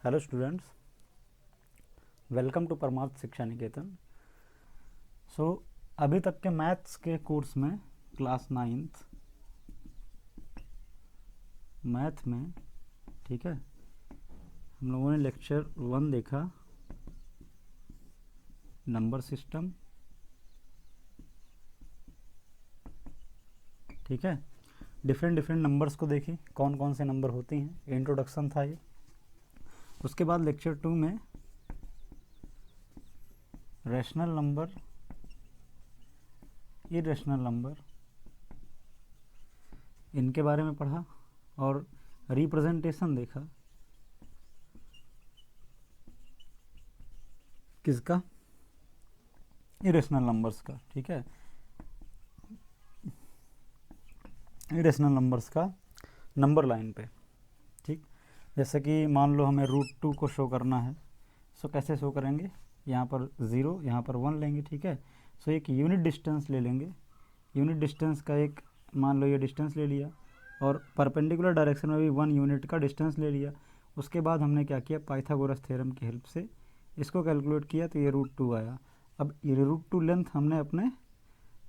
Hello students, welcome to परमार्थ शिक्षा निकेतन। अभी तक के मैथ्स के कोर्स में क्लास 9th मैथ में, ठीक है, हम लोगों ने लेक्चर 1 देखा, नंबर सिस्टम, ठीक है, डिफरेंट नंबर्स को देखी, कौन कौन से नंबर होते हैं, इंट्रोडक्शन था ये। उसके बाद लेक्चर 2 में रैशनल नंबर, इरेशनल नंबर, इनके बारे में पढ़ा और रिप्रेजेंटेशन देखा किसका, इरेशनल नंबर्स का, ठीक है, इरेशनल नंबर्स का नंबर लाइन पे, ठीक। जैसे कि मान लो हमें √2 को शो करना है, सो कैसे शो करेंगे, यहाँ पर 0, यहाँ पर 1 लेंगे, ठीक है। सो एक यूनिट डिस्टेंस ले लेंगे, यूनिट डिस्टेंस का एक, मान लो ये डिस्टेंस ले लिया और परपेंडिकुलर डायरेक्शन में भी 1 यूनिट का डिस्टेंस ले लिया। उसके बाद हमने क्या किया, पाइथागोरस थ्योरम की हेल्प से इसको कैलकुलेट किया तो ये √2 आया। अब ये √2 लेंथ हमने अपने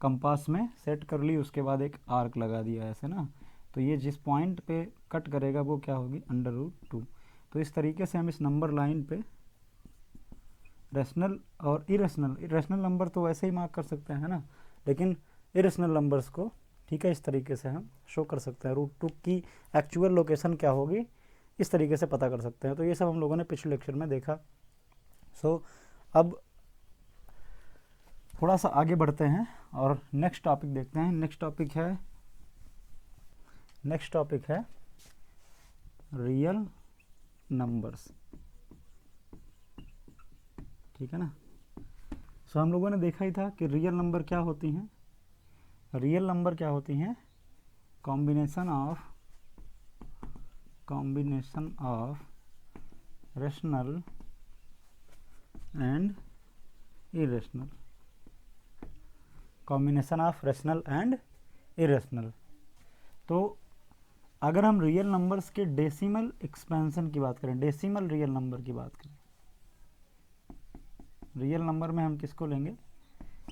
कंपास में सेट कर ली, उसके बाद एक आर्क लगा दिया ऐसे ना, तो ये जिस पॉइंट पे कट करेगा वो क्या होगी, √2। तो इस तरीके से हम इस नंबर लाइन पे रैशनल और इरेशनल नंबर तो वैसे ही मार्क कर सकते हैं ना, लेकिन इरेशनल नंबर्स को, ठीक है, इस तरीके से हम शो कर सकते हैं। √2 की एक्चुअल लोकेशन क्या होगी इस तरीके से पता कर सकते हैं। तो ये सब हम लोगों ने पिछले लेक्चर में देखा। अब थोड़ा सा आगे बढ़ते हैं और नेक्स्ट टॉपिक देखते हैं। नेक्स्ट टॉपिक है रियल नंबर्स, ठीक है ना। हम लोगों ने देखा ही था कि रियल नंबर क्या होती हैं। रियल नंबर क्या होती हैं, combination of rational and irrational, combination of rational and irrational. तो अगर हम रियल नंबर्स के डेसिमल एक्सपेंशन की बात करें, डेसिमल रियल नंबर की बात करें, रियल नंबर में हम किसको लेंगे,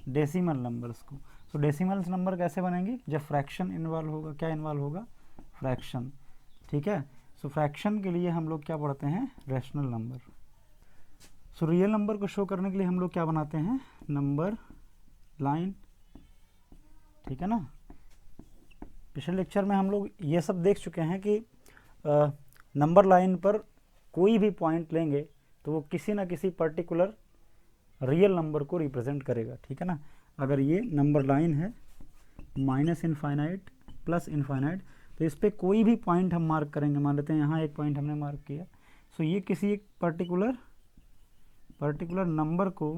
डेसिमल नंबर्स को। सो डेसिमल नंबर कैसे बनेंगी, जब फ्रैक्शन इन्वॉल्व होगा। क्या इन्वॉल्व होगा, फ्रैक्शन, ठीक है। सो फ्रैक्शन के लिए हम लोग क्या पढ़ते हैं, rational number. So real number को शो करने के लिए हम लोग क्या बनाते हैं, नंबर लाइन, ठीक है ना। पिछले लेक्चर में हम लोग ये सब देख चुके हैं कि नंबर लाइन पर कोई भी पॉइंट लेंगे तो वो किसी ना किसी पर्टिकुलर रियल नंबर को रिप्रेजेंट करेगा, ठीक है ना। अगर ये नंबर लाइन है -∞ +∞, तो इस पर कोई भी पॉइंट हम मार्क करेंगे, मान लेते हैं यहाँ एक पॉइंट हमने मार्क किया, सो ये किसी एक पर्टिकुलर नंबर को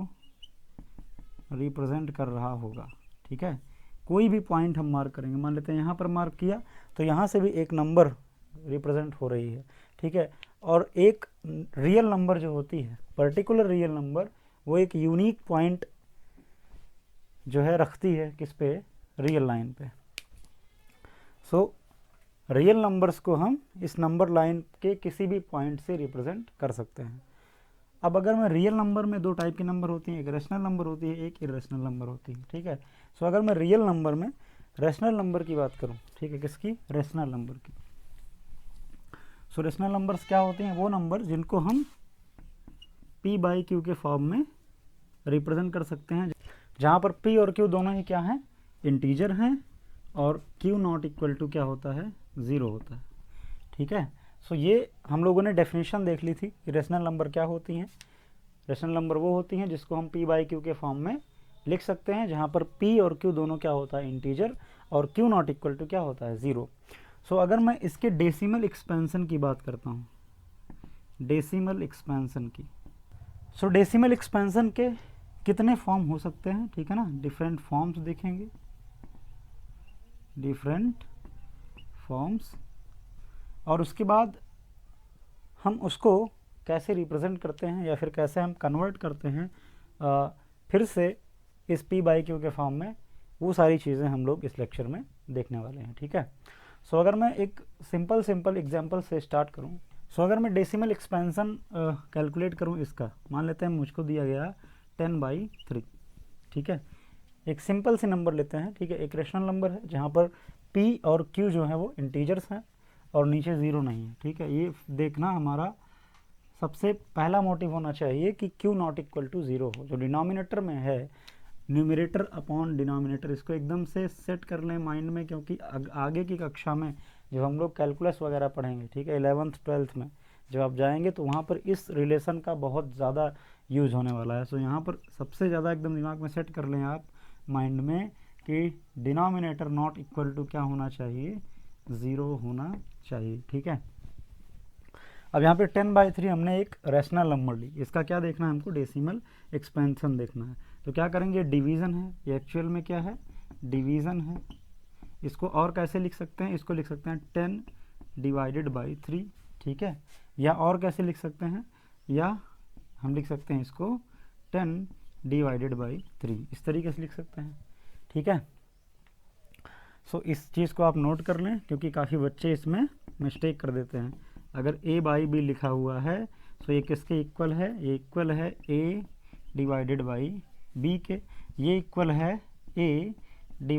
रिप्रेजेंट कर रहा होगा, ठीक है। कोई भी पॉइंट हम मार्क करेंगे, मान लेते हैं यहाँ पर मार्क किया तो यहाँ से भी एक नंबर रिप्रेजेंट हो रही है, ठीक है। और एक रियल नंबर जो होती है, पर्टिकुलर रियल नंबर, वो एक यूनिक पॉइंट जो है रखती है किस पे, रियल लाइन पे। सो रियल नंबर्स को हम इस नंबर लाइन के किसी भी पॉइंट से रिप्रेजेंट कर सकते हैं। अब अगर मैं रियल नंबर में 2 टाइप की नंबर होती हैं, एक रैशनल नंबर होती है, एक इरेशनल नंबर होती है, ठीक है। सो अगर मैं रियल नंबर में रैशनल नंबर की बात करूं, ठीक है, किसकी, रैशनल नंबर की। सो रैशनल नंबर्स क्या होते हैं, वो नंबर जिनको हम p/q के फॉर्म में रिप्रेजेंट कर सकते हैं, जहाँ पर p और q दोनों ही क्या हैं, इंटीजर हैं, और q नॉट इक्वल टू क्या होता है, 0 होता है, ठीक है। सो ये हम लोगों ने डेफिनेशन देख ली थी कि रैशनल नंबर क्या होती हैं। रैशनल नंबर वो होती हैं जिसको हम p/q के फॉर्म में लिख सकते हैं, जहाँ पर p और q दोनों क्या होता है, इंटीजर, और q नॉट इक्वल टू क्या होता है, 0। सो अगर मैं इसके डेसिमल एक्सपेंशन की बात करता हूँ, डेसिमल एक्सपेंशन की, सो डेसिमल एक्सपेंशन के कितने फॉर्म हो सकते हैं, ठीक है ना, डिफरेंट फॉर्म्स देखेंगे, डिफरेंट फॉर्म्स, और उसके बाद हम उसको कैसे रिप्रेजेंट करते हैं या फिर कैसे हम कन्वर्ट करते हैं फिर से इस p/q के फॉर्म में, वो सारी चीज़ें हम लोग इस लेक्चर में देखने वाले हैं, ठीक है। सो अगर मैं एक सिंपल एग्जांपल से स्टार्ट करूं, सो अगर मैं डेसिमल एक्सपेंसन कैलकुलेट करूँ इसका, मान लेते हैं मुझको दिया गया 10/3, ठीक है। एक सिंपल सी नंबर लेते हैं, ठीक है, एक रेशनल नंबर है जहाँ पर p और q जो है वो इंटीजर्स हैं और नीचे ज़ीरो नहीं है, ठीक है। ये देखना हमारा सबसे पहला मोटिव होना चाहिए कि q not equal to zero हो। जो डिनोमिनेटर में है, न्यूमरेटर अपॉन डिनोमिनेटर, इसको एकदम से सेट कर लें माइंड में, क्योंकि आगे की कक्षा में जब हम लोग कैलकुलस वगैरह पढ़ेंगे, ठीक है, 11th 12th में जब आप जाएंगे तो वहाँ पर इस रिलेशन का बहुत ज़्यादा यूज़ होने वाला है। सो यहाँ पर सबसे ज़्यादा एकदम दिमाग में सेट कर लें आप माइंड में कि डिनोमिनेटर नॉट इक्वल टू क्या होना चाहिए, ज़ीरो होना चाहिए, ठीक है। अब यहाँ पे 10/3 हमने एक रैशनल नंबर ली, इसका क्या देखना है हमको, डेसिमल एक्सपेंशन देखना है। तो क्या करेंगे, डिवीज़न है, ये एक्चुअल में क्या है, डिवीज़न है। इसको और कैसे लिख सकते हैं, इसको लिख सकते हैं 10/3, ठीक है। या और कैसे लिख सकते हैं, या हम लिख सकते हैं इसको 10/3, इस तरीके से लिख सकते हैं, ठीक है। सो इस चीज़ को आप नोट कर लें, क्योंकि काफ़ी बच्चे इसमें मिस्टेक कर देते हैं। अगर a/b लिखा हुआ है तो ये किसके इक्वल है, ये इक्वल है a/b के, ये इक्वल है a/b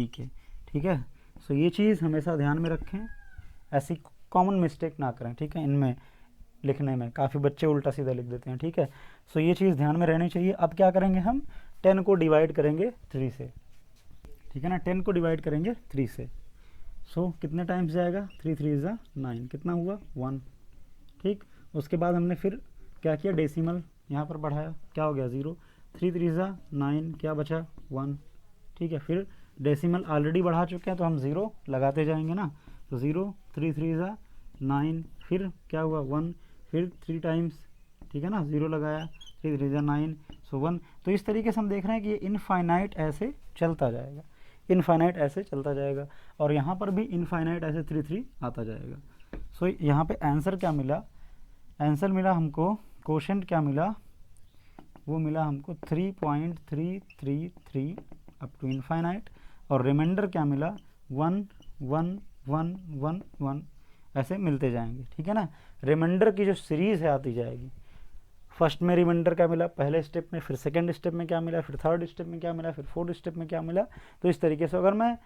के, ठीक है। सो ये चीज़ हमेशा ध्यान में रखें, ऐसी कॉमन मिस्टेक ना करें, ठीक है। इनमें लिखने में काफ़ी बच्चे उल्टा सीधा लिख देते हैं, ठीक है। सो ये चीज़ ध्यान में रहनी चाहिए। अब क्या करेंगे, हम 10 को डिवाइड करेंगे 3 से, ठीक है ना, 10 को डिवाइड करेंगे 3 से। सो कितने टाइम्स जाएगा, 3 3 ज़ा 9, कितना हुआ 1, ठीक। उसके बाद हमने फिर क्या किया, डेसिमल यहाँ पर बढ़ाया, क्या हो गया 0, 3 3 ज़ा 9, क्या बचा 1, ठीक है। फिर डेसिमल ऑलरेडी बढ़ा चुके हैं तो हम 0 लगाते जाएंगे ना, तो 0, 3 3 ज़ा 9, फिर क्या हुआ 1, फिर 3 टाइम्स, ठीक है ना, 0 लगाया, 3 3 ज़ा 9, सो 1। तो इस तरीके से हम देख रहे हैं कि ये इनफाइनाइट ऐसे चलता जाएगा, इनफाइनाइट ऐसे चलता जाएगा, और यहाँ पर भी इनफाइनाइट ऐसे 3 3 आता जाएगा। सो यहाँ पे आंसर क्या मिला, आंसर मिला हमको, कोशेंट क्या मिला, वो मिला हमको 3.333 अप टू इनफाइनाइट, और रिमाइंडर क्या मिला 1 1 1 1 1, ऐसे मिलते जाएंगे, ठीक है ना। रिमाइंडर की जो सीरीज़ है आती जाएगी, फर्स्ट में रिमाइंडर क्या मिला पहले स्टेप में, फिर सेकंड स्टेप में क्या मिला, फिर थर्ड स्टेप में क्या मिला, फिर फोर्थ स्टेप में क्या मिला। तो इस तरीके से अगर मैं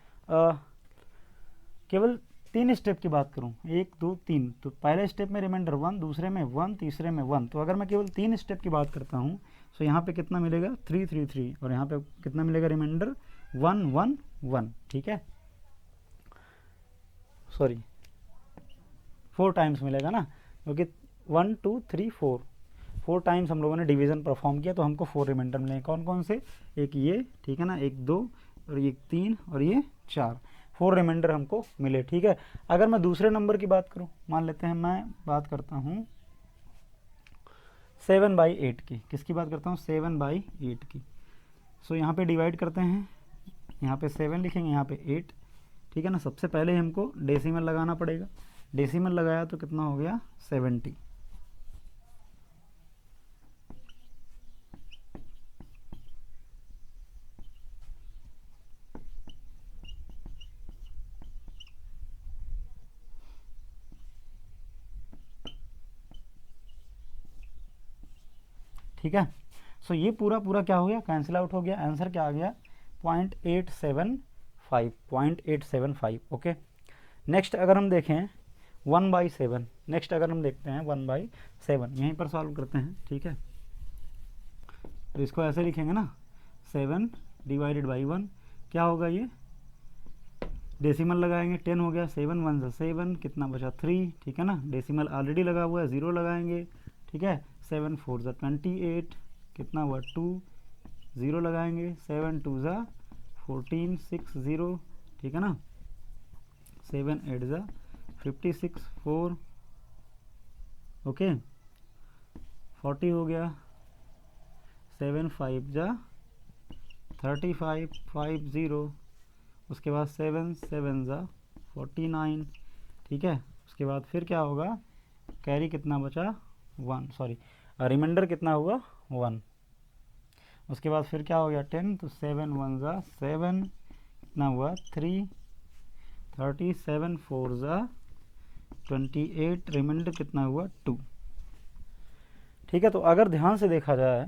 केवल 3 स्टेप की बात करूं, 1 2 3, तो पहले स्टेप में रिमाइंडर 1, दूसरे में 1, तीसरे में 1, तो अगर मैं केवल 3 स्टेप की बात करता हूं तो यहाँ पे कितना मिलेगा 3 3 3, और यहाँ पे कितना मिलेगा रिमाइंडर 1 1 1, ठीक है, सॉरी 4 टाइम्स मिलेगा ना, क्योंकि 1 2 3 4 टाइम्स हम लोगों ने डिवीज़न परफॉर्म किया, तो हमको 4 रिमाइंडर मिलेंगे। कौन कौन से, एक ये, ठीक है ना, एक 2 और ये 3 और ये 4 रिमाइंडर हमको मिले, ठीक है। अगर मैं दूसरे नंबर की बात करूं, मान लेते हैं मैं बात करता हूं 7/8 की, किसकी बात करता हूं 7/8 की। सो यहाँ पे डिवाइड करते हैं, यहाँ पे 7 लिखेंगे, यहाँ पे 8, ठीक है ना। सबसे पहले हमको डेसिमल लगाना पड़ेगा, डेसिमल लगाया तो कितना हो गया 70, ठीक है। सो ये पूरा पूरा क्या हो गया, कैंसिल आउट हो गया, आंसर क्या आ गया 0.875, ओके। नेक्स्ट अगर हम देखें 1/7, नेक्स्ट अगर हम देखते हैं 1/7, यहीं पर सॉल्व करते हैं, ठीक है। तो इसको ऐसे लिखेंगे ना, 7/1, क्या होगा ये, डेसिमल लगाएंगे, 10 हो गया, 7 1 ज़ा 7, कितना बचा 3, ठीक है ना। डेसिमल ऑलरेडी लगा हुआ है, 0 लगाएंगे, ठीक है। 7 4 ज़ा 28, कितना हुआ 2, 0 लगाएंगे, 7 2 ज़ा 14 6 0, ठीक है ना। 7 8 ज़ा 56 4, ओके, 40 हो गया, 7 5 ज़ा 35 5 0, उसके बाद 7 7 ज़ा 49, ठीक है। उसके बाद फिर क्या होगा, कैरी कितना बचा 1, सॉरी रिमाइंडर कितना हुआ 1, उसके बाद फिर क्या हो गया 10, तो 7 1 ज़ा 7, कितना हुआ 3, 37 4 ज़ा 28, रिमाइंडर कितना हुआ 2। ठीक है, तो अगर ध्यान से देखा जाए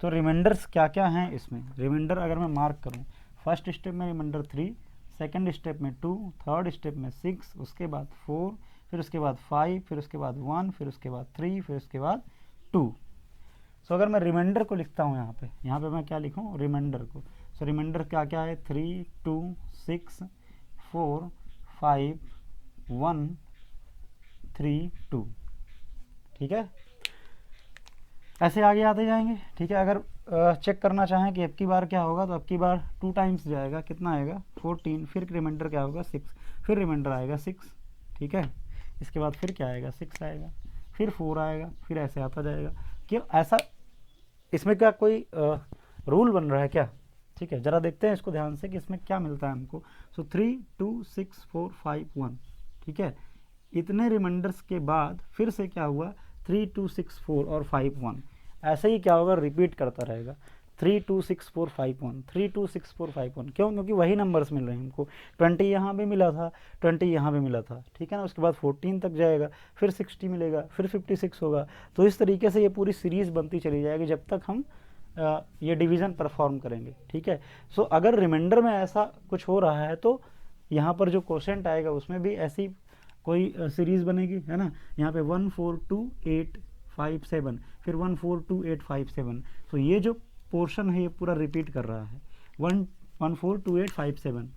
तो रिमाइंडर्स क्या क्या हैं इसमें। रिमाइंडर अगर मैं मार्क करूं, फर्स्ट स्टेप में रिमाइंडर 3, सेकंड स्टेप में 2, थर्ड स्टेप में 6, उसके बाद 4, फिर उसके बाद 5, फिर उसके बाद 1, फिर उसके बाद 3, फिर उसके बाद 2। सो अगर मैं रिमाइंडर को लिखता हूँ यहाँ पे मैं क्या लिखूँ रिमाइंडर को। सो रिमाइंडर क्या क्या है, 3, 2, 6, 4, 5, 1, 3, 2। ठीक है, ऐसे आगे आते जाएंगे। ठीक है, अगर चेक करना चाहें कि अब की बार क्या होगा, तो अब की बार 2 टाइम्स जाएगा, कितना आएगा 14, फिर रिमाइंडर क्या होगा 6, फिर रिमाइंडर आएगा 6। ठीक है, इसके बाद फिर क्या आएगा 6 आएगा, फिर 4 आएगा, फिर ऐसे आता जाएगा। क्यों ऐसा, इसमें क्या कोई रूल बन रहा है क्या? ठीक है, ज़रा देखते हैं इसको ध्यान से कि इसमें क्या मिलता है हमको। सो 3, 2, 6, 4, 5, 1। ठीक है, इतने रिमाइंडर्स के बाद फिर से क्या हुआ 3, 2, 6, 4 और 5, 1। ऐसे ही क्या होगा, रिपीट करता रहेगा 3, 2, 6, 4, 5, 1, 3, 2, 6, 4, 5, 1। क्यों? क्योंकि वही नंबर्स मिल रहे हैं हमको। 20 यहाँ पे मिला था, 20 यहाँ पे मिला था। ठीक है ना, उसके बाद 14 तक जाएगा, फिर 60 मिलेगा, फिर 56 होगा। तो इस तरीके से ये पूरी सीरीज़ बनती चली जाएगी जब तक हम ये डिवीज़न परफॉर्म करेंगे। ठीक है, सो अगर रिमाइंडर में ऐसा कुछ हो रहा है तो यहाँ पर जो क्वोशेंट आएगा उसमें भी ऐसी कोई सीरीज़ बनेगी, है ना। यहाँ पे 1, 4, 2, 8, 5, 7, फिर 1, 4, 2, 8, 5, 7। तो ये जो पोर्शन है ये पूरा रिपीट कर रहा है। 1, 4, 2, 8, 5, 7,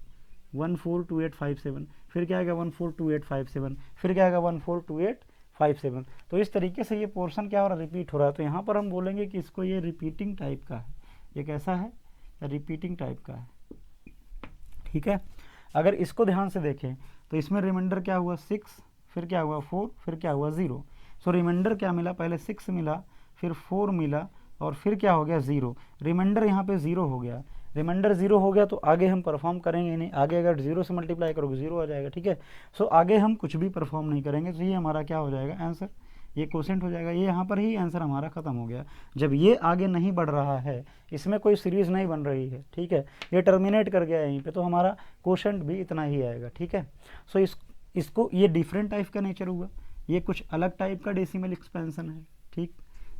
1, 4, 2, 8, 5, 7, फिर क्या आएगा 1, 4, 2, 8, 5, 7, फिर क्या आएगा 1, 4, 2, 8, 5, 7। तो इस तरीके से ये पोर्शन क्या हो रहा है, रिपीट हो रहा है। तो यहाँ पर हम बोलेंगे कि इसको ये रिपीटिंग टाइप का है। ये कैसा है, रिपीटिंग टाइप का है। ठीक है, अगर इसको ध्यान से देखें तो इसमें रिमाइंडर क्या हुआ 6, फिर क्या हुआ 4, फिर क्या हुआ 0। सो रिमाइंडर क्या मिला, पहले 6 मिला, फिर 4 मिला, और फिर क्या हो गया 0। रिमाइंडर यहाँ पे 0 हो गया। रिमाइंडर 0 हो गया तो आगे हम परफॉर्म करेंगे नहीं। आगे अगर 0 से मल्टीप्लाई करोगे 0 आ जाएगा। ठीक है, सो आगे हम कुछ भी परफॉर्म नहीं करेंगे। तो ये हमारा क्या हो जाएगा आंसर, ये क्वोशेंट हो जाएगा। ये यहाँ पर ही आंसर हमारा ख़त्म हो गया। जब ये आगे नहीं बढ़ रहा है, इसमें कोई सीरीज़ नहीं बन रही है, ठीक है, ये टर्मिनेट कर गया यहीं पे, तो हमारा क्वोशेंट भी इतना ही आएगा। ठीक है, सो इसको ये डिफरेंट टाइप का नेचर हुआ, ये कुछ अलग टाइप का डेसिमल एक्सपेंशन है। ठीक,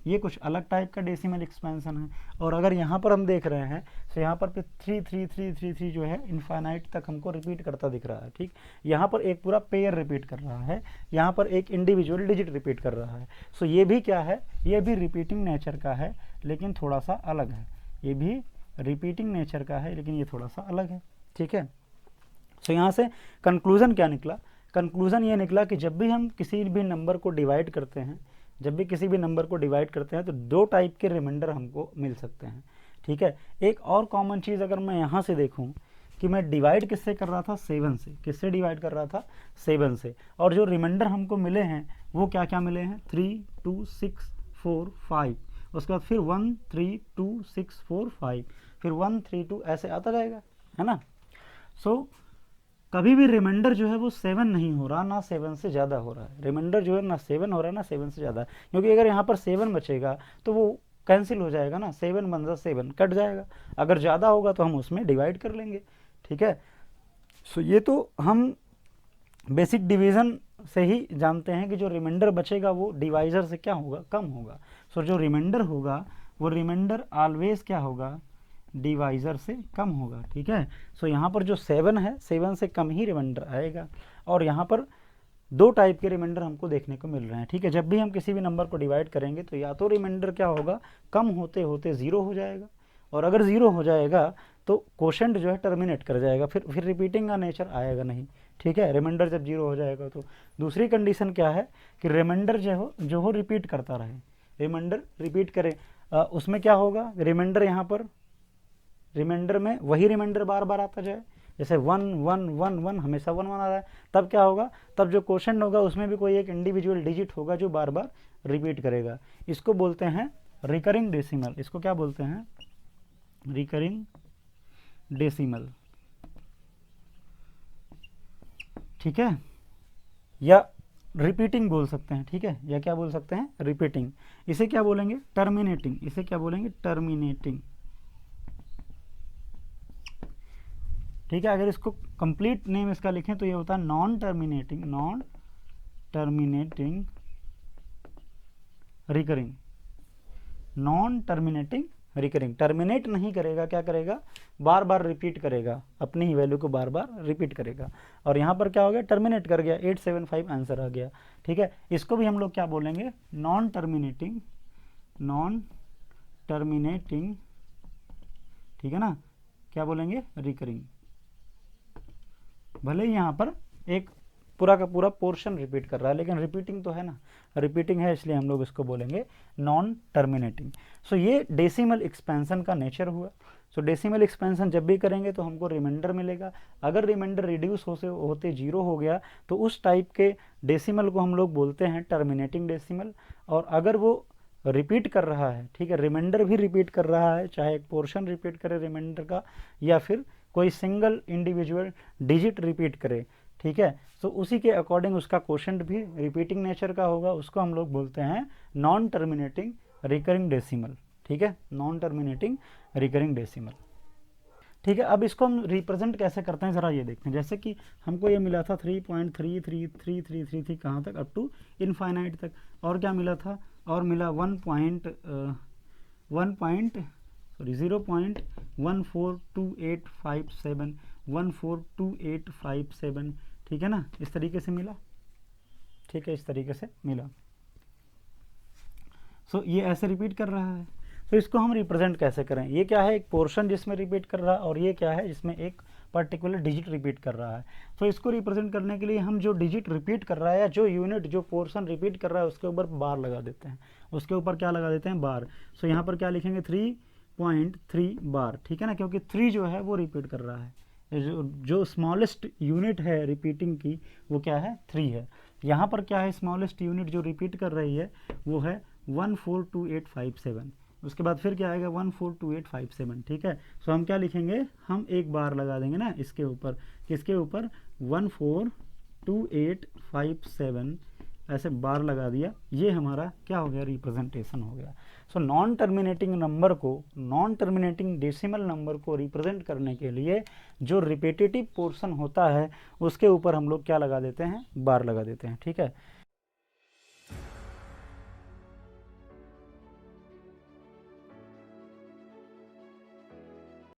ये कुछ अलग टाइप का डेसिमल एक्सपेंशन है। और अगर यहाँ पर हम देख रहे हैं तो यहाँ पर 3, 3, 3, 3, 3 जो है इनफाइनाइट तक हमको रिपीट करता दिख रहा है। ठीक, यहाँ पर एक पूरा पेयर रिपीट कर रहा है, यहाँ पर एक इंडिविजुअल डिजिट रिपीट कर रहा है। सो ये भी क्या है, ये भी रिपीटिंग नेचर का है, लेकिन थोड़ा सा अलग है। ये भी रिपीटिंग नेचर का है, लेकिन ये थोड़ा सा अलग है। ठीक है, सो यहाँ से कंक्लूज़न क्या निकला, कंक्लूज़न ये निकला कि जब भी हम किसी भी नंबर को डिवाइड करते हैं, जब भी किसी भी नंबर को डिवाइड करते हैं तो 2 टाइप के रिमाइंडर हमको मिल सकते हैं। ठीक है, एक और कॉमन चीज़ अगर मैं यहाँ से देखूँ कि मैं डिवाइड किससे कर रहा था, 7 से। किससे डिवाइड कर रहा था, 7 से। और जो रिमाइंडर हमको मिले हैं वो क्या क्या मिले हैं, 3, 2, 6, 4, 5, उसके बाद फिर 1, 3, 2, 6, 4, 5, फिर 1, 3, 2, ऐसे आता जाएगा, है ना। सो कभी भी रिमाइंडर जो है वो 7 नहीं हो रहा, ना 7 से ज़्यादा हो रहा है। रिमाइंडर जो है ना 7 हो रहा है, ना 7 से ज़्यादा, क्योंकि अगर यहाँ पर 7 बचेगा तो वो कैंसिल हो जाएगा ना, 7 बन 7 कट जाएगा। अगर ज़्यादा होगा तो हम उसमें डिवाइड कर लेंगे। ठीक है, सो ये तो हम बेसिक डिवीज़न से ही जानते हैं कि जो रिमाइंडर बचेगा वो डिवाइज़र से क्या होगा, कम होगा। सो जो रिमाइंडर होगा वो रिमाइंडर ऑलवेज क्या होगा, डिवाइज़र से कम होगा। ठीक है, सो यहाँ पर जो 7 है, 7 से कम ही रिमाइंडर आएगा। और यहाँ पर 2 टाइप के रिमाइंडर हमको देखने को मिल रहे हैं। ठीक है, जब भी हम किसी भी नंबर को डिवाइड करेंगे तो या तो रिमाइंडर क्या होगा, कम होते होते 0 हो जाएगा, और अगर 0 हो जाएगा तो क्वोशेंट जो है टर्मिनेट कर जाएगा, फिर रिपीटिंग का नेचर आएगा नहीं। ठीक है, रिमाइंडर जब 0 हो जाएगा तो दूसरी कंडीशन क्या है कि रिमाइंडर जो हो रिपीट करता रहे, रिमाइंडर रिपीट करे। उसमें क्या होगा, रिमाइंडर यहाँ पर रिमाइंडर में वही रिमाइंडर बार बार आता जाए, जैसे 1, 1, 1, 1 हमेशा 1, 1 आ रहा है। तब क्या होगा, तब जो क्वोशेंट होगा उसमें भी कोई एक इंडिविजुअल डिजिट होगा जो बार बार रिपीट करेगा। इसको बोलते हैं रिकरिंग डेसिमल। इसको क्या बोलते हैं, रिकरिंग डेसिमल। ठीक है, या रिपीटिंग बोल सकते हैं। ठीक है, या क्या बोल सकते हैं, रिपीटिंग। इसे क्या बोलेंगे, टर्मिनेटिंग। इसे क्या बोलेंगे, टर्मिनेटिंग। ठीक है। अगर इसको कंप्लीट नेम इसका लिखें तो ये होता है non terminating recurring, non terminating recurring. Terminate नहीं करेगा, क्या करेगा, बार बार रिपीट करेगा, अपनी ही वैल्यू को बार बार रिपीट करेगा। और यहाँ पर क्या हो गया, टर्मिनेट कर गया, 875 आंसर आ गया। ठीक है, इसको भी हम लोग क्या बोलेंगे, नॉन टर्मिनेटिंग, ठीक है ना, क्या बोलेंगे, रिकरिंग। भले ही यहाँ पर एक पूरा का पूरा पोर्शन रिपीट कर रहा है, लेकिन रिपीटिंग तो है ना, रिपीटिंग है, इसलिए हम लोग इसको बोलेंगे नॉन टर्मिनेटिंग। सो ये डेसिमल एक्सपेंशन का नेचर हुआ। सो डेसिमल एक्सपेंशन जब भी करेंगे तो हमको रिमाइंडर मिलेगा। अगर रिमाइंडर रिड्यूस होते 0 हो गया तो उस टाइप के डेसिमल को हम लोग बोलते हैं टर्मिनेटिंग डेसिमल। और अगर वो रिपीट कर रहा है, ठीक है, रिमाइंडर भी रिपीट कर रहा है, चाहे एक पोर्शन रिपीट करे रिमाइंडर का या फिर कोई सिंगल इंडिविजुअल डिजिट रिपीट करे, ठीक है, तो उसी के अकॉर्डिंग उसका क्वोशंट भी रिपीटिंग नेचर का होगा। उसको हम लोग बोलते हैं नॉन टर्मिनेटिंग रिकरिंग डेसिमल। ठीक है, नॉन टर्मिनेटिंग रिकरिंग डेसिमल। ठीक है, अब इसको हम रिप्रेजेंट कैसे करते हैं ज़रा ये देखते हैं। जैसे कि हमको ये मिला था 3.33333 कहाँ तक, अप टू इनफाइनाइट तक। और क्या मिला था, और मिला 0.1428571422857, ठीक है ना, इस तरीके से मिला। ठीक है, इस तरीके से मिला। सो ये ऐसे रिपीट कर रहा है। तो इसको हम रिप्रेजेंट कैसे करें, ये क्या है, एक पोर्शन जिसमें रिपीट कर रहा है, और ये क्या है, जिसमें एक पर्टिकुलर डिजिट रिपीट कर रहा है। तो इसको रिप्रेजेंट करने के लिए हम जो डिजिट रिपीट कर रहा है या जो यूनिट, जो पोर्शन रिपीट कर रहा है, उसके ऊपर बार लगा देते हैं। उसके ऊपर क्या लगा देते हैं, बार। सो यहाँ पर क्या लिखेंगे, 3.3 बार, ठीक है ना, क्योंकि 3 जो है वो रिपीट कर रहा है। जो स्मॉलेस्ट यूनिट है रिपीटिंग की, वो क्या है, 3 है। यहाँ पर क्या है, स्मॉलेस्ट यूनिट जो रिपीट कर रही है वो है 142857। उसके बाद फिर क्या आएगा, 142857, ठीक है। सो हम क्या लिखेंगे, हम एक बार लगा देंगे ना इसके ऊपर, किसके ऊपर, 142857, ऐसे बार लगा दिया। ये हमारा क्या हो गया, रिप्रेजेंटेशन हो गया। सो नॉन टर्मिनेटिंग नंबर को, नॉन टर्मिनेटिंग डेसिमल नंबर को रिप्रेजेंट करने के लिए जो रिपीटेटिव पोर्शन होता है उसके ऊपर हम लोग क्या लगा देते हैं, बार लगा देते हैं। ठीक है,